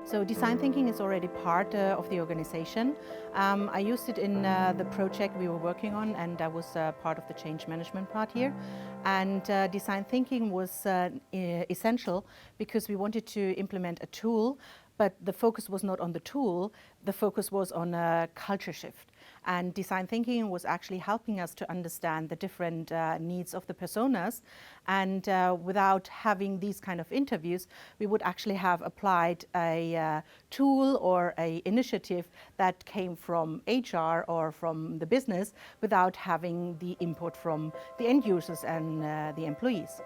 So design thinking is already part of the organization. I used it in the project we were working on, and I was part of the change management part here. And design thinking was essential because we wanted to implement a tool, but the focus was not on the tool, the focus was on a culture shift. And design thinking was actually helping us to understand the different needs of the personas. And without having these kind of interviews, we would actually have applied a tool or an initiative that came from HR or from the business without having the input from the end users and the employees.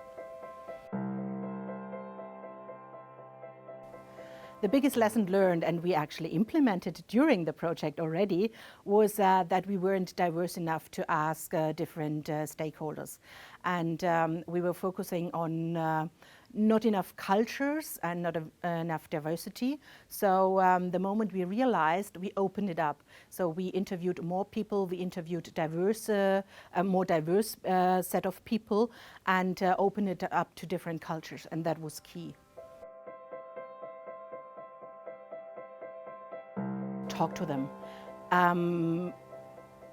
The biggest lesson learned, and we actually implemented during the project already, was that we weren't diverse enough to ask different stakeholders. And we were focusing on not enough cultures and not enough diversity. So the moment we realized, we opened it up. So we interviewed more people, we interviewed a more diverse set of people, and opened it up to different cultures, and that was key. Talk to them,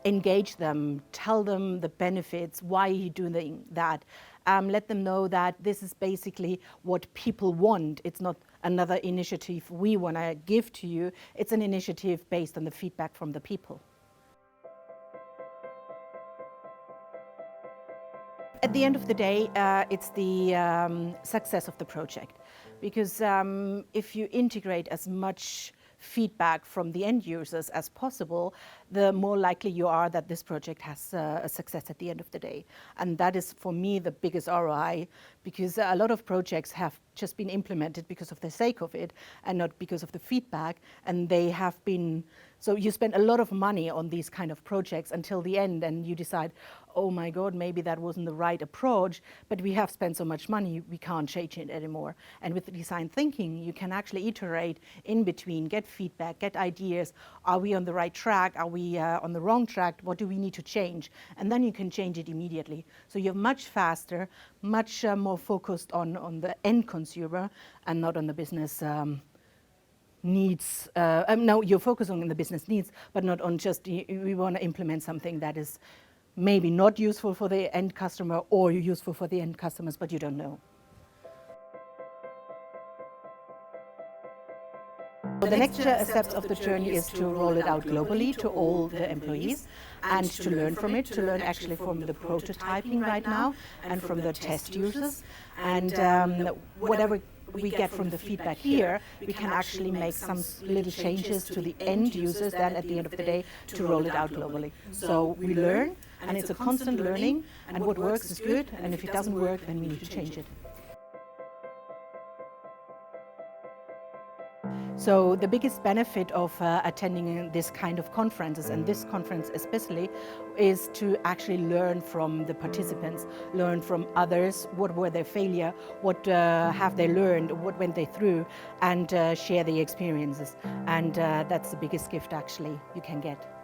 engage them, tell them the benefits, why are you doing that. Let them know that this is basically what people want. It's not another initiative we want to give to you. It's an initiative based on the feedback from the people. At the end of the day, it's the success of the project. Because if you integrate as much feedback from the end users as possible, the more likely you are that this project has a success at the end of the day. And that is, for me, the biggest ROI, because a lot of projects have just been implemented because of the sake of it and not because of the feedback. And they have been, so you spend a lot of money on these kind of projects until the end, and you decide, oh my God, maybe that wasn't the right approach, but we have spent so much money, we can't change it anymore. And with design thinking, you can actually iterate in between, get feedback, get ideas. Are we on the right track? Are we on the wrong track? What do we need to change? And then you can change it immediately. So you're much faster, much more focused on the end consumer and not on the business needs. No, you're focusing on the business needs, but not on just, we want to implement something that is maybe not useful for the end customer or useful for the end customers, but you don't know. The next steps of the journey is to roll it out globally to all the employees and to learn from it, to learn actually from the prototyping right now and from the test users. And whatever we get from the feedback here, we can actually make some little changes to the end users then at the end of the day to roll it out globally. So we learn, and it's a constant learning, and what works is good, and if it doesn't work, then we need to change it. So the biggest benefit of attending this kind of conferences, and this conference especially, is to actually learn from the participants, learn from others, what were their failure, what have they learned, what went they through, and share the experiences. And that's the biggest gift actually you can get.